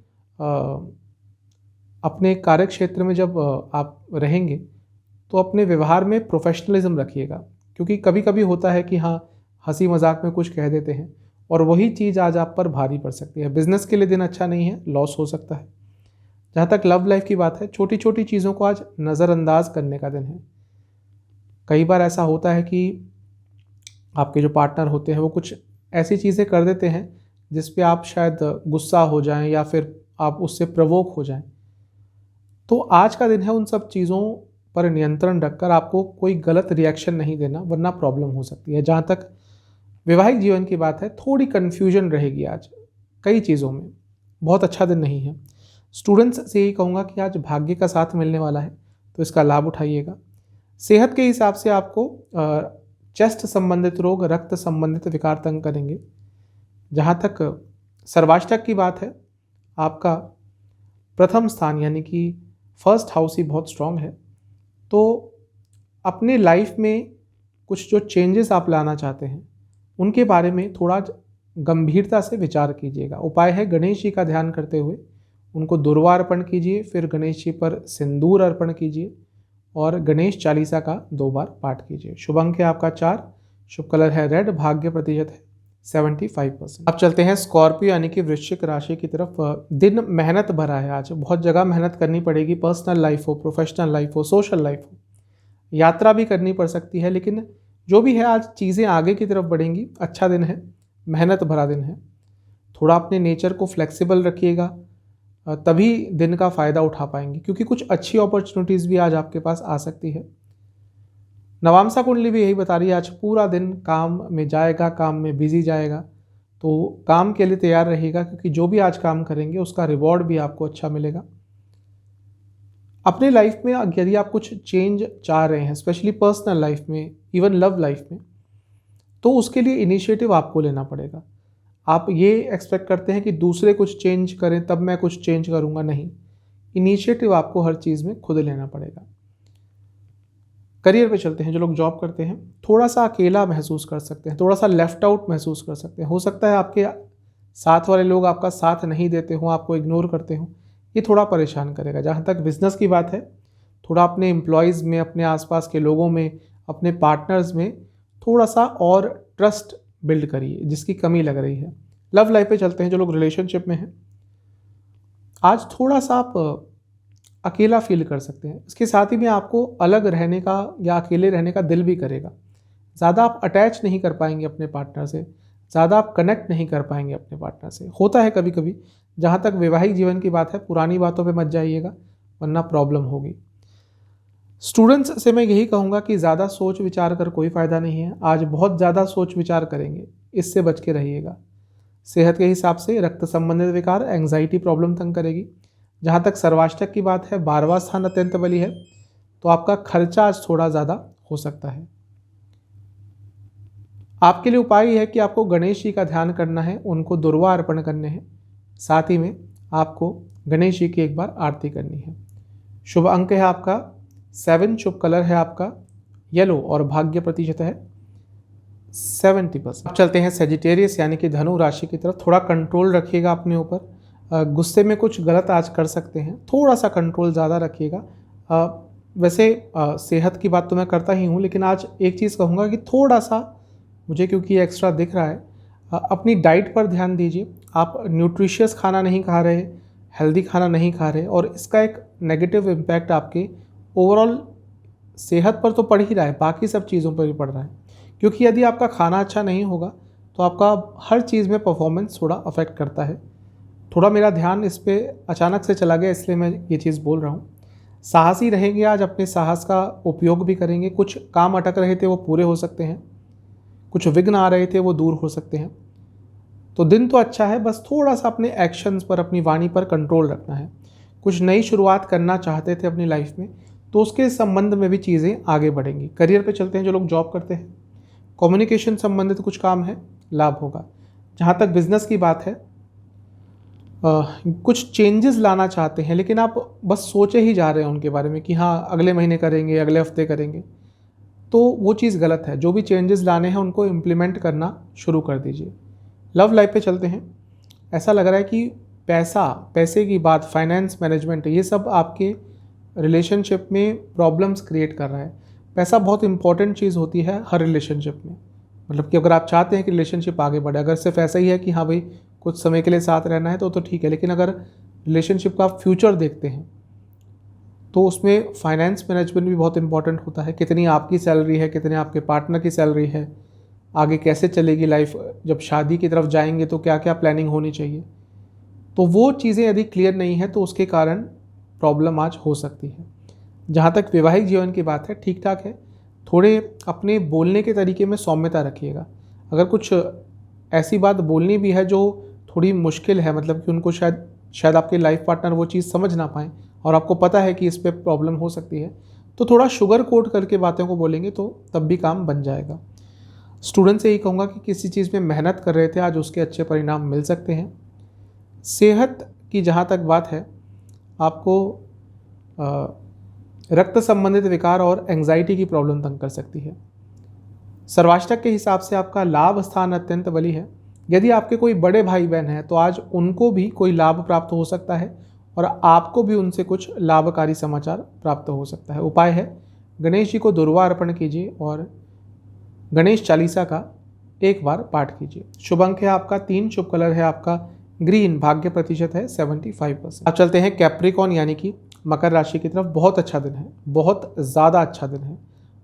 अपने कार्य क्षेत्र में जब आप रहेंगे तो अपने व्यवहार में प्रोफेशनलिज्म रखिएगा, क्योंकि कभी कभी होता है कि हाँ हंसी मजाक में कुछ कह देते हैं और वही चीज़ आज आप पर भारी पड़ सकती है। बिजनेस के लिए दिन अच्छा नहीं है, लॉस हो सकता है। जहाँ तक लव लाइफ की बात है, छोटी छोटी चीज़ों को आज नज़रअंदाज करने का दिन है। कई बार ऐसा होता है कि आपके जो पार्टनर होते हैं वो कुछ ऐसी चीज़ें कर देते हैं जिस पे आप शायद गुस्सा हो जाएं या फिर आप उससे प्रवोक हो जाएं। तो आज का दिन है उन सब चीज़ों पर नियंत्रण रखकर आपको कोई गलत रिएक्शन नहीं देना, वरना प्रॉब्लम हो सकती है। जहाँ तक वैवाहिक जीवन की बात है, थोड़ी कन्फ्यूजन रहेगी आज कई चीज़ों में, बहुत अच्छा दिन नहीं है। स्टूडेंट्स से यही कहूँगा कि आज भाग्य का साथ मिलने वाला है, तो इसका लाभ उठाइएगा। सेहत के हिसाब से आपको चेस्ट संबंधित रोग, रक्त संबंधित विकार तंग करेंगे। जहाँ तक सर्वाष्टक की बात है, आपका प्रथम स्थान यानी कि फर्स्ट हाउस ही बहुत स्ट्रांग है, तो अपने लाइफ में कुछ जो चेंजेस आप लाना चाहते हैं उनके बारे में थोड़ा गंभीरता से विचार कीजिएगा। उपाय है गणेश जी का ध्यान करते हुए उनको दुर्वा अर्पण कीजिए, फिर गणेश जी पर सिंदूर अर्पण कीजिए और गणेश चालीसा का 2 बार पाठ कीजिए। शुभ अंक है आपका 4, शुभ कलर है रेड, भाग्य प्रतिशत है 75%। अब चलते हैं स्कॉर्पियो यानी कि वृश्चिक राशि की तरफ। दिन मेहनत भरा है आज, बहुत जगह मेहनत करनी पड़ेगी। पर्सनल लाइफ हो, प्रोफेशनल लाइफ हो, सोशल लाइफ हो, यात्रा भी करनी पड़ सकती है, लेकिन जो भी है आज चीज़ें आगे की तरफ बढ़ेंगी। अच्छा दिन है, मेहनत भरा दिन है। थोड़ा अपने नेचर को फ्लेक्सिबल रखिएगा, तभी दिन का फ़ायदा उठा पाएंगे, क्योंकि कुछ अच्छी अपॉर्चुनिटीज़ भी आज आपके पास आ सकती है। नवांसा कुंडली भी यही बता रही है, आज पूरा दिन काम में जाएगा, काम में बिजी जाएगा, तो काम के लिए तैयार रहिएगा, क्योंकि जो भी आज काम करेंगे उसका रिवॉर्ड भी आपको अच्छा मिलेगा। अपने लाइफ में यदि आप कुछ चेंज चाह रहे हैं, स्पेशली पर्सनल लाइफ में, इवन लव लाइफ में, तो उसके लिए इनिशिएटिव आपको लेना पड़ेगा। आप ये एक्सपेक्ट करते हैं कि दूसरे कुछ चेंज करें तब मैं कुछ चेंज करूँगा, नहीं, इनिशिएटिव आपको हर चीज़ में खुद लेना पड़ेगा। करियर पे चलते हैं। जो लोग जॉब करते हैं थोड़ा सा अकेला महसूस कर सकते हैं, थोड़ा सा लेफ्ट आउट महसूस कर सकते हैं। हो सकता है आपके साथ वाले लोग आपका साथ नहीं देते हों, आपको इग्नोर करते हों, ये थोड़ा परेशान करेगा। जहाँ तक बिजनेस की बात है, थोड़ा अपने एम्प्लॉयज़ में, अपने आसपास के लोगों में, अपने पार्टनर्स में थोड़ा सा और ट्रस्ट बिल्ड करिए, जिसकी कमी लग रही है। लव लाइफ पे चलते हैं। जो लोग रिलेशनशिप में हैं, आज थोड़ा सा आप अकेला फील कर सकते हैं। इसके साथ ही में आपको अलग रहने का या अकेले रहने का दिल भी करेगा। ज़्यादा आप अटैच नहीं कर पाएंगे अपने पार्टनर से, ज़्यादा आप कनेक्ट नहीं कर पाएंगे अपने पार्टनर से। होता है कभी कभी। जहाँ तक वैवाहिक जीवन की बात है, पुरानी बातों पे मत जाइएगा, वरना प्रॉब्लम होगी। स्टूडेंट्स से मैं यही कहूँगा कि ज़्यादा सोच विचार कर कोई फ़ायदा नहीं है। आज बहुत ज़्यादा सोच विचार करेंगे, इससे बच के रहिएगा। सेहत के हिसाब से रक्त संबंधित विकार, एंग्जाइटी प्रॉब्लम तंग करेगी। जहाँ तक सर्वाष्टक की बात है, 12वां स्थान अत्यंत बली है, तो आपका खर्चा आज थोड़ा ज़्यादा हो सकता है। आपके लिए उपाय है कि आपको गणेश जी का ध्यान करना है, उनको दुर्वा अर्पण करने हैं। साथ ही में आपको गणेश जी की एक बार आरती करनी है। शुभ अंक है आपका 7, शुभ कलर है आपका येलो और भाग्य प्रतिशत है 70%। अब चलते हैं सेजिटेरियस यानी कि धनु राशि की तरफ। थोड़ा कंट्रोल रखिएगा अपने ऊपर। गुस्से में कुछ गलत आज कर सकते हैं, थोड़ा सा कंट्रोल ज़्यादा रखिएगा। वैसे सेहत की बात तो मैं करता ही हूँ, लेकिन आज एक चीज़ कहूँगा कि थोड़ा सा मुझे, क्योंकि एक्स्ट्रा दिख रहा है, अपनी डाइट पर ध्यान दीजिए। आप न्यूट्रिशियस खाना नहीं खा रहे, हेल्दी खाना नहीं खा रहे, और इसका एक नेगेटिव इम्पैक्ट आपके ओवरऑल सेहत पर तो पड़ ही रहा है, बाकी सब चीज़ों पर भी पड़ रहा है। क्योंकि यदि आपका खाना अच्छा नहीं होगा तो आपका हर चीज़ में परफॉर्मेंस थोड़ा अफेक्ट करता है। थोड़ा मेरा ध्यान इस पर अचानक से चला गया, इसलिए मैं ये चीज़ बोल रहा हूँ। साहसी रहेंगे आज, अपने साहस का उपयोग भी करेंगे। कुछ काम अटक रहे थे वो पूरे हो सकते हैं, कुछ विघ्न आ रहे थे वो दूर हो सकते हैं। तो दिन तो अच्छा है, बस थोड़ा सा अपने एक्शंस पर, अपनी वाणी पर कंट्रोल रखना है। कुछ नई शुरुआत करना चाहते थे अपनी लाइफ में, तो उसके संबंध में भी चीज़ें आगे बढ़ेंगी। करियर पे चलते हैं। जो लोग जॉब करते हैं, कम्युनिकेशन संबंधित कुछ काम है, लाभ होगा। जहाँ तक बिजनेस की बात है, कुछ चेंजेस लाना चाहते हैं, लेकिन आप बस सोचे ही जा रहे हैं उनके बारे में कि हाँ अगले महीने करेंगे, अगले हफ्ते करेंगे, तो वो चीज़ गलत है। जो भी चेंजेस लाने हैं उनको इम्प्लीमेंट करना शुरू कर दीजिए। लव लाइफ पे चलते हैं। ऐसा लग रहा है कि पैसे की बात, फाइनेंस मैनेजमेंट, ये सब आपके रिलेशनशिप में प्रॉब्लम्स क्रिएट कर रहा है। पैसा बहुत इंपॉर्टेंट चीज़ होती है हर रिलेशनशिप में। मतलब कि अगर आप चाहते हैं कि रिलेशनशिप आगे बढ़े, अगर सिर्फ ऐसा ही है कि हाँ भाई कुछ समय के लिए साथ रहना है तो ठीक है, लेकिन अगर रिलेशनशिप का आप फ्यूचर देखते हैं तो उसमें फाइनेंस मैनेजमेंट भी बहुत इंपॉर्टेंट होता है। कितनी आपकी सैलरी है, कितने आपके पार्टनर की सैलरी है, आगे कैसे चलेगी लाइफ, जब शादी की तरफ जाएंगे तो क्या क्या प्लानिंग होनी चाहिए। तो वो चीज़ें यदि क्लियर नहीं है तो उसके कारण प्रॉब्लम आज हो सकती है। जहाँ तक वैवाहिक जीवन की बात है, ठीक ठाक है। थोड़े अपने बोलने के तरीके में सौम्यता रखिएगा। अगर कुछ ऐसी बात बोलनी भी है जो थोड़ी मुश्किल है, मतलब कि उनको शायद आपके लाइफ पार्टनर वो चीज़ समझ ना पाएँ और आपको पता है कि इस पर प्रॉब्लम हो सकती है, तो थोड़ा शुगर कोट करके बातों को बोलेंगे तो तब भी काम बन जाएगा। स्टूडेंट से यही कहूँगा कि किसी चीज़ में मेहनत कर रहे थे, आज उसके अच्छे परिणाम मिल सकते हैं। सेहत की जहाँ तक बात है, आपको रक्त संबंधित विकार और एंग्जाइटी की प्रॉब्लम तंग कर सकती है। सर्वाष्टक के हिसाब से आपका लाभ स्थान अत्यंत बली है। यदि आपके कोई बड़े भाई बहन हैं तो आज उनको भी कोई लाभ प्राप्त हो सकता है और आपको भी उनसे कुछ लाभकारी समाचार प्राप्त हो सकता है। उपाय है, गणेश जी को दुर्वा अर्पण कीजिए और गणेश चालीसा का एक बार पाठ कीजिए। शुभ अंक है आपका 3, शुभ कलर है आपका ग्रीन, भाग्य प्रतिशत है 75%। अब चलते हैं कैप्रिकॉन यानी कि मकर राशि की तरफ। बहुत अच्छा दिन है, बहुत ज़्यादा अच्छा दिन है।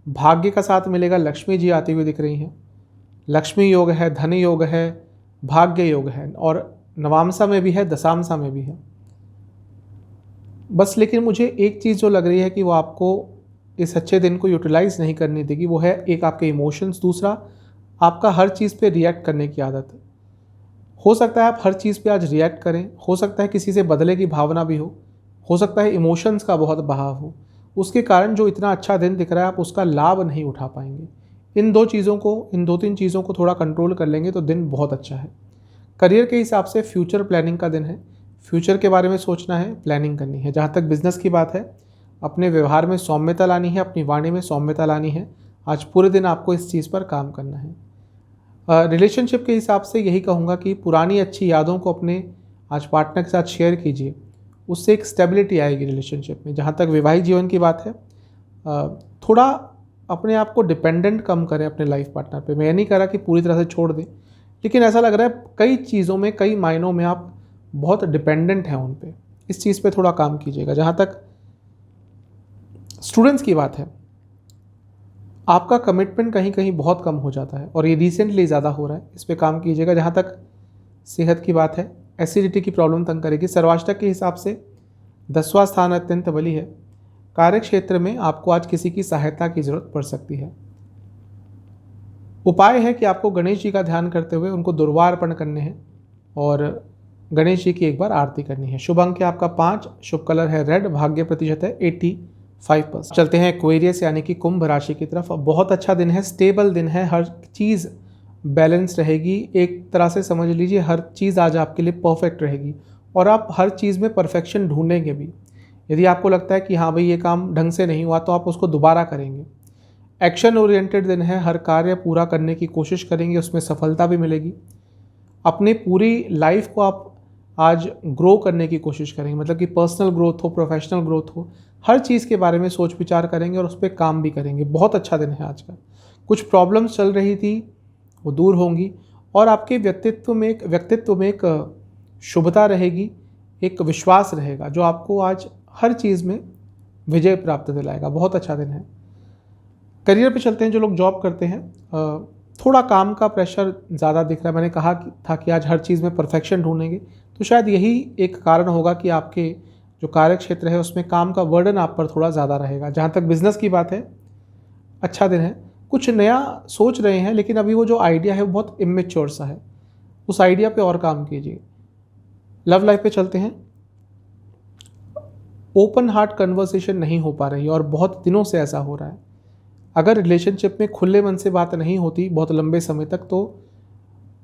भाग्य का साथ मिलेगा, लक्ष्मी जी आती हुई दिख रही हैं। लक्ष्मी योग है, धन योग है, भाग्य योग है, और नवामसा में भी है, दशामसा में भी है। बस लेकिन मुझे एक चीज़ जो लग रही है कि वो आपको इस अच्छे दिन को यूटिलाइज़ नहीं करनी देगी, वो है एक आपके इमोशंस, दूसरा आपका हर चीज़ पे रिएक्ट करने की आदत। हो सकता है आप हर चीज़ पे आज रिएक्ट करें, हो सकता है किसी से बदले की भावना भी हो सकता है इमोशंस का बहुत बहाव हो, उसके कारण जो इतना अच्छा दिन दिख रहा है आप उसका लाभ नहीं उठा पाएंगे। इन 2-3 चीज़ों को थोड़ा कंट्रोल कर लेंगे तो दिन बहुत अच्छा है। करियर के हिसाब से फ्यूचर प्लानिंग का दिन है। फ्यूचर के बारे में सोचना है, प्लानिंग करनी है। जहाँ तक बिजनेस की बात है, अपने व्यवहार में सौम्यता लानी है, अपनी वाणी में सौम्यता लानी है। आज पूरे दिन आपको इस चीज़ पर काम करना है। रिलेशनशिप के हिसाब से यही कहूँगा कि पुरानी अच्छी यादों को अपने आज पार्टनर के साथ शेयर कीजिए। उससे एक स्टेबिलिटी आएगी रिलेशनशिप में। जहाँ तक वैवाहिक जीवन की बात है, थोड़ा अपने आप को डिपेंडेंट कम करें अपने लाइफ पार्टनर पे। मैं ये नहीं कह रहा कि पूरी तरह से छोड़ दें, लेकिन ऐसा लग रहा है कई चीज़ों में, कई मायनों में आप बहुत डिपेंडेंट हैं उन पे। इस चीज़ पे थोड़ा काम कीजिएगा। जहाँ तक स्टूडेंट्स की बात है, आपका कमिटमेंट कहीं कहीं बहुत कम हो जाता है और ये रिसेंटली ज़्यादा हो रहा है, इस पे काम कीजिएगा। जहाँ तक सेहत की बात है, एसिडिटी की प्रॉब्लम तंग करेगी। सर्वाष्टक के हिसाब से 10वां स्थान अत्यंत बली है। कार्य क्षेत्र में आपको आज किसी की सहायता की जरूरत पड़ सकती है। उपाय है कि आपको गणेश जी का ध्यान करते हुए उनको दुर्वा अर्पण करने हैं और गणेश जी की एक बार आरती करनी है। शुभ अंक है आपका 5, शुभ कलर है रेड, भाग्य प्रतिशत है 85%। चलते हैं एक्वेरियस यानी कि कुंभ राशि की तरफ। बहुत अच्छा दिन है, स्टेबल दिन है, हर चीज़ बैलेंस रहेगी। एक तरह से समझ लीजिए हर चीज़ आज आपके लिए परफेक्ट रहेगी और आप हर चीज़ में परफेक्शन ढूंढेंगे भी। यदि आपको लगता है कि हाँ भाई ये काम ढंग से नहीं हुआ, तो आप उसको दोबारा करेंगे। एक्शन ओरिएंटेड दिन है, हर कार्य पूरा करने की कोशिश करेंगे, उसमें सफलता भी मिलेगी। अपनी पूरी लाइफ को आप आज ग्रो करने की कोशिश करेंगे, मतलब कि पर्सनल ग्रोथ हो, प्रोफेशनल ग्रोथ हो, हर चीज़ के बारे में सोच विचार करेंगे और उस पर काम भी करेंगे। बहुत अच्छा दिन है आज का। कुछ प्रॉब्लम्स चल रही थी वो दूर होंगी और आपके व्यक्तित्व में एक शुभता रहेगी, एक विश्वास रहेगा जो आपको आज हर चीज़ में विजय प्राप्त दिलाएगा। बहुत अच्छा दिन है। करियर पे चलते हैं। जो लोग जॉब करते हैं, थोड़ा काम का प्रेशर ज़्यादा दिख रहा है। मैंने कहा था कि आज हर चीज़ में परफेक्शन ढूंढेंगे, तो शायद यही एक कारण होगा कि आपके जो कार्य क्षेत्र है उसमें काम का बर्डन आप पर थोड़ा ज़्यादा रहेगा। जहाँ तक बिजनेस की बात है, अच्छा दिन है। कुछ नया सोच रहे हैं लेकिन अभी वो जो आइडिया है वो बहुत इमेच्योर सा है, उस आइडिया पे और काम कीजिए। लव लाइफ पे चलते हैं। ओपन हार्ट कन्वर्सेशन नहीं हो पा रही और बहुत दिनों से ऐसा हो रहा है। अगर रिलेशनशिप में खुले मन से बात नहीं होती बहुत लंबे समय तक, तो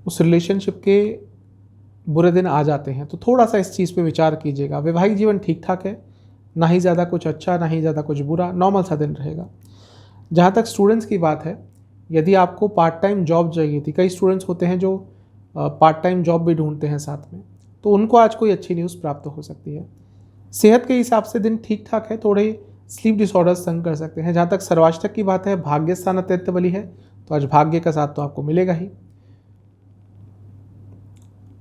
उस रिलेशनशिप के बुरे दिन आ जाते हैं। तो थोड़ा सा इस चीज़ पे विचार कीजिएगा। वैवाहिक जीवन ठीक ठाक है, ना ही ज़्यादा कुछ अच्छा, ना ही ज़्यादा कुछ बुरा, नॉर्मल सा दिन रहेगा। जहाँ तक स्टूडेंट्स की बात है, यदि आपको पार्ट टाइम जॉब चाहिए थी, कई स्टूडेंट्स होते हैं जो पार्ट टाइम जॉब भी ढूंढते हैं साथ में, तो उनको आज कोई अच्छी न्यूज़ प्राप्त हो सकती है। सेहत के हिसाब से दिन ठीक ठाक है, थोड़े स्लीप डिसऑर्डर्स तंग कर सकते हैं। जहाँ तक सर्वाष्टक की बात है, भाग्य स्थान अत्यंत बली है, तो आज भाग्य का साथ तो आपको मिलेगा ही।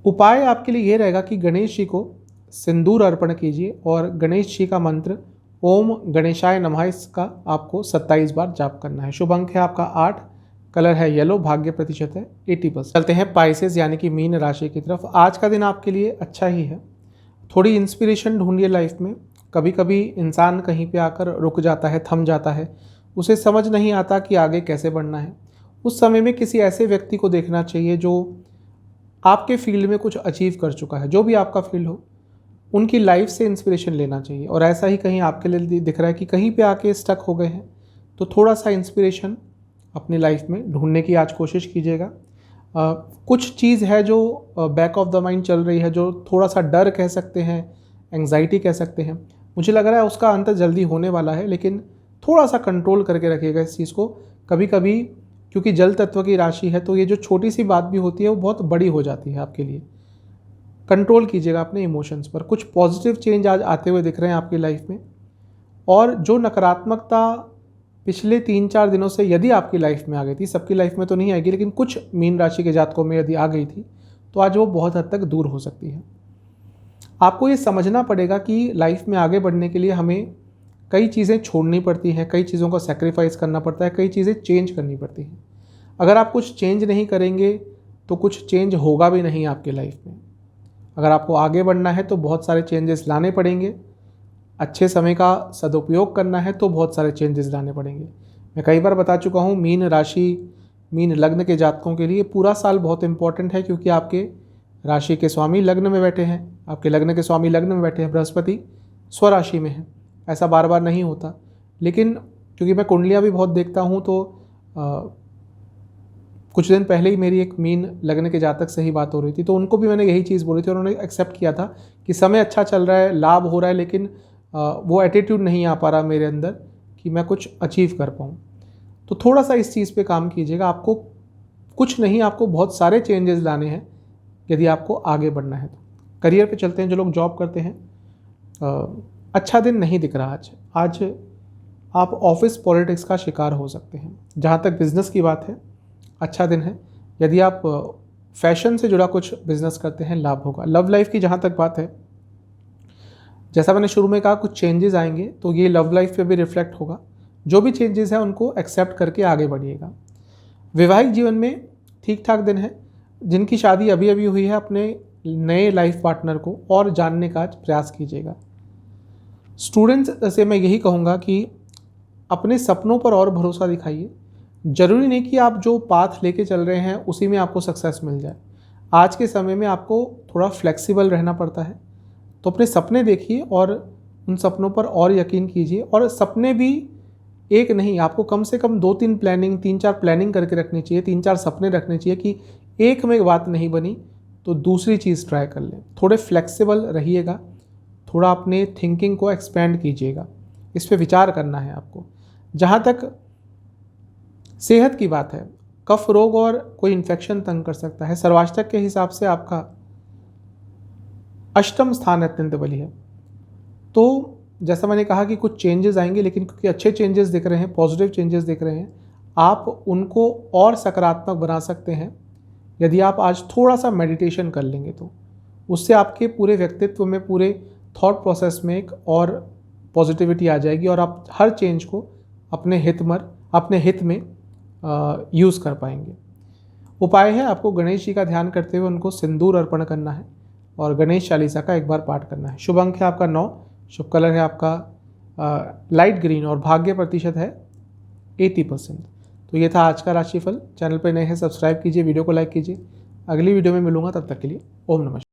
उपाय आपके लिए ये रहेगा कि गणेश जी को सिंदूर अर्पण कीजिए और गणेश जी का मंत्र ओम गणेशाय नमः इसका आपको 27 बार जाप करना है। शुभ अंक है आपका 8, कलर है येलो, भाग्य प्रतिशत है 80%। चलते हैं पाइसेस यानी कि मीन राशि की तरफ। आज का दिन आपके लिए अच्छा ही है। थोड़ी इंस्पिरेशन ढूंढिए लाइफ में। कभी कभी इंसान कहीं पे आकर रुक जाता है, थम जाता है, उसे समझ नहीं आता कि आगे कैसे बढ़ना है। उस समय में किसी ऐसे व्यक्ति को देखना चाहिए जो आपके फील्ड में कुछ अचीव कर चुका है, जो भी आपका फील्ड हो, उनकी लाइफ से इंस्पिरेशन लेना चाहिए। और ऐसा ही कहीं आपके लिए दिख रहा है कि कहीं पे आके स्टक हो गए हैं, तो थोड़ा सा इंस्पिरेशन अपनी लाइफ में ढूंढने की आज कोशिश कीजिएगा। कुछ चीज़ है जो बैक ऑफ द माइंड चल रही है, जो थोड़ा सा डर कह सकते हैं, एंग्जाइटी कह सकते हैं, मुझे लग रहा है उसका अंत जल्दी होने वाला है, लेकिन थोड़ा सा कंट्रोल करके रखिएगा इस चीज़ को। कभी कभी क्योंकि जल तत्व की राशि है, तो ये जो छोटी सी बात भी होती है वो बहुत बड़ी हो जाती है आपके लिए। कंट्रोल कीजिएगा अपने इमोशंस पर। कुछ पॉजिटिव चेंज आज आते हुए दिख रहे हैं आपकी लाइफ में, और जो नकारात्मकता पिछले 3-4 दिनों से यदि आपकी लाइफ में आ गई थी, सबकी लाइफ में तो नहीं आएगी, लेकिन कुछ मीन राशि के जातकों में यदि आ गई थी, तो आज वो बहुत हद तक दूर हो सकती है। आपको ये समझना पड़ेगा कि लाइफ में आगे बढ़ने के लिए हमें कई चीज़ें छोड़नी पड़ती हैं, कई चीज़ों को सेक्रीफाइस करना पड़ता है, कई चीज़ें चेंज करनी पड़ती हैं। अगर आप कुछ चेंज नहीं करेंगे तो कुछ चेंज होगा भी नहीं आपकी लाइफ में। अगर आपको आगे बढ़ना है तो बहुत सारे चेंजेस लाने पड़ेंगे। अच्छे समय का सदुपयोग करना है तो बहुत सारे चेंजेस लाने पड़ेंगे। मैं कई बार बता चुका हूँ, मीन राशि, मीन लग्न के जातकों के लिए पूरा साल बहुत इंपॉर्टेंट है, क्योंकि आपके राशि के स्वामी लग्न में बैठे हैं, आपके लग्न के स्वामी लग्न में बैठे हैं, बृहस्पति स्वराशि में है। ऐसा बार बार नहीं होता, लेकिन क्योंकि मैं कुंडलियाँ भी बहुत देखता हूँ, तो कुछ दिन पहले ही मेरी एक मीन लग्न के जातक से ही बात हो रही थी, तो उनको भी मैंने यही चीज़ बोली थी। उन्होंने एक्सेप्ट किया था कि समय अच्छा चल रहा है, लाभ हो रहा है, लेकिन वो एटीट्यूड नहीं आ पा रहा मेरे अंदर कि मैं कुछ अचीव कर पाऊँ। तो थोड़ा सा इस चीज़ पे काम कीजिएगा। आपको कुछ नहीं, आपको बहुत सारे चेंजेस लाने हैं यदि आपको आगे बढ़ना है तो। करियर पे चलते हैं। जो लोग जॉब करते हैं, अच्छा दिन नहीं दिख रहा आज आप ऑफिस पॉलिटिक्स का शिकार हो सकते हैं। जहाँ तक बिज़नेस की बात है, अच्छा दिन है। यदि आप फैशन से जुड़ा कुछ बिज़नेस करते हैं, लाभ होगा। लव लाइफ की जहाँ तक बात है, जैसा मैंने शुरू में कहा, कुछ चेंजेस आएंगे तो ये लव लाइफ पे भी रिफ्लेक्ट होगा। जो भी चेंजेस हैं उनको एक्सेप्ट करके आगे बढ़िएगा। वैवाहिक जीवन में ठीक ठाक दिन है। जिनकी शादी अभी अभी हुई है, अपने नए लाइफ पार्टनर को और जानने का प्रयास कीजिएगा। स्टूडेंट्स से मैं यही कहूँगा कि अपने सपनों पर और भरोसा दिखाइए। ज़रूरी नहीं कि आप जो पाथ लेके चल रहे हैं उसी में आपको सक्सेस मिल जाए। आज के समय में आपको थोड़ा फ्लेक्सिबल रहना पड़ता है। तो अपने सपने देखिए और उन सपनों पर और यकीन कीजिए। और सपने भी एक नहीं, आपको कम से कम 2-3 प्लानिंग, 3-4 प्लानिंग करके रखनी चाहिए, 3-4 सपने रखने चाहिए कि एक में बात नहीं बनी तो दूसरी चीज़ ट्राई कर लें। थोड़े फ्लेक्सिबल रहिएगा, थोड़ा अपने थिंकिंग को एक्सपेंड कीजिएगा। इस पे विचार करना है आपको। जहाँ तक सेहत की बात है, कफ रोग और कोई इन्फेक्शन तंग कर सकता है। सर्वाष्टक के हिसाब से आपका अष्टम स्थान अत्यंत बली है। तो जैसा मैंने कहा कि कुछ चेंजेस आएंगे, लेकिन क्योंकि अच्छे चेंजेस दिख रहे हैं, पॉजिटिव चेंजेस दिख रहे हैं, आप उनको और सकारात्मक बना सकते हैं यदि आप आज थोड़ा सा मेडिटेशन कर लेंगे। तो उससे आपके पूरे व्यक्तित्व में, पूरे थॉट प्रोसेस में एक और पॉजिटिविटी आ जाएगी और आप हर चेंज को अपने हित में यूज़ कर पाएंगे। उपाय है, आपको गणेश जी का ध्यान करते हुए उनको सिंदूर अर्पण करना है और गणेश चालीसा का एक बार पाठ करना है। शुभ अंक है आपका 9, शुभ कलर है आपका लाइट ग्रीन और भाग्य प्रतिशत है 80%। तो ये था आज का राशिफल। चैनल पर नए हैं, सब्सक्राइब कीजिए, वीडियो को लाइक कीजिए। अगली वीडियो में मिलूंगा, तब तक के लिए ओम नमः।